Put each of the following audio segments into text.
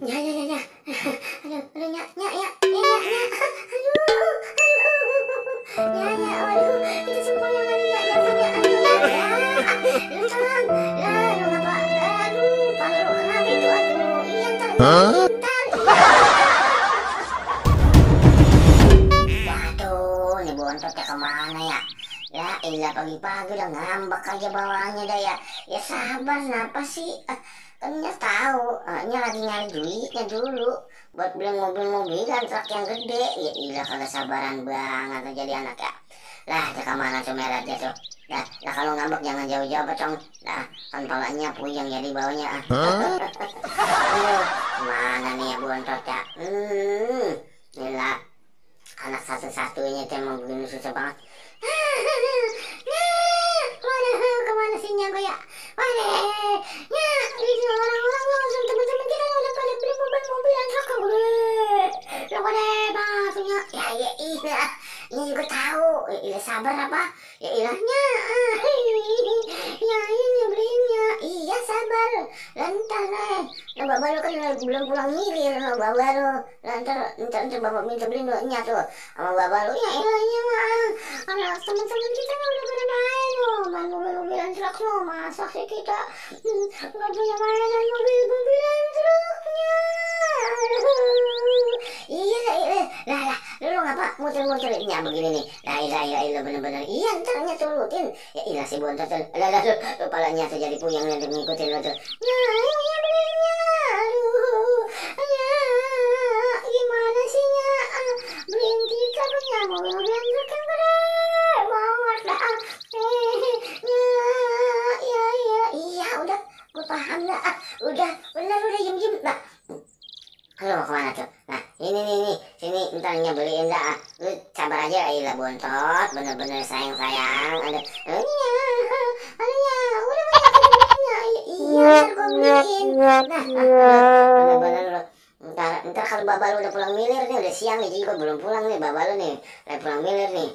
Ya, ya, ya, ya. Aduh, aduh, ya, ya, ya, ya, ya, ya. Aduh, ya, ya, aduh, itu sempoyongan ya, jangan ya, aduh, ya, ya. Lu tenang, ya, lu ngapa? Aduh, pala lu kenapa itu? Aduh, iya, ntar, ntar, waduh, ini bontotnya kemana ya? Ya ilah, pagi-pagi udah ngambek aja bawaannya dah ya. Ya sabar, kenapa sih? Kan dia tahu, nya lagi nyari duitnya dulu buat beli mobil-mobilan truk yang gede. Ya ilah, kagak sabaran banget tuh jadi anak ya. Lah, dia kemana tuh merah dia tuh? Lah kalau ngambek jangan jauh-jauh pocong. Lah, kan palanya puyeng jadi baunya. Aduh, mana nih ya bontot ya? Gila, anak satu-satunya itu emang begini susah banget. Kemana sih nya gue ya? Ya, ini orang-orang langsung teman-teman kita udah pada beli mobil-mobilan truk gede. Lo pada maksudnya, ya iya, ini juga tahu. Ya sabar apa? Ya ilahnya, ya ini belinya. Iya sabar, lantar lah. Lo bapak lo kan belum pulang milir, lo bapak lo. Lantar bapak minta beliin doanya tuh sama bapak lo. Ya ilahnya mah, anak teman-teman kita udah pada main lo, main mobil-mobilan truk lo. Masa sih kita nggak punya mainan mobil-mobilan truknya? Iya, lah, lu ngapa muter-muternya begini nih? Lah, bener-bener. Iya, ntarnya turutin. Ya ilah si bontot tuh. Lah, lu palanya tuh jadi puyeng nanti ngikutin lu tuh. Nah, iya belinya. Aduh, ya, gimana sih nya? Beliin kita punya mobil-mobilan truk yang gede banget dah. Iya, udah, gue paham dah. Udah, bener, udah diem. Nah, lu mau kemana tuh? Nah, ini, sini, ntarnya beliin dah. Lu sabar aja, ilah bontot, bener-bener sayang. Aduh, udah banyak beliinnya. Iya, ntar gue beliin. Nah, bener-bener lu. Ntar kalau baba lu udah pulang milir nih, udah siang nih, jadi gue belum pulang nih, baba lu nih, udah pulang milir nih.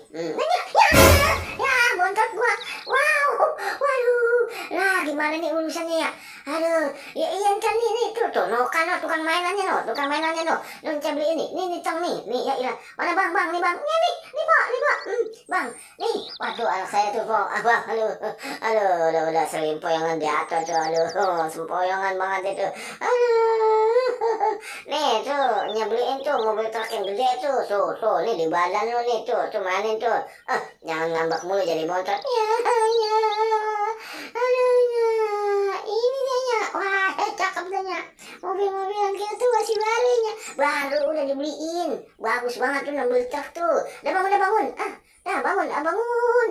Ya, bontot gua. Wow, waduh. Lah, gimana nih urusannya ya? Aduh, ya iya ntar nih tuh, tukang mainannya no. Lu beli ini, nih tong nih, ya iya. Mana bang, nih bang, nih pak, bang, nih. Waduh, anak saya tuh kok, abang, aduh, udah selimpoyangan jatuh tuh, aduh, sempoyongan banget itu. Aduh, nih tuh, nyebeliin tuh mobil truk yang gede tuh, nih di badan lu nih tuh mainin tuh. Jangan ngambek mulu jadi bontot. Ya, aduh, ini dia. Wah, cakep dia. Mobil-mobilan kita tuh masih barunya. Baru udah dibeliin. Bagus banget tuh mobil truk tuh. Udah bangun. Bangun.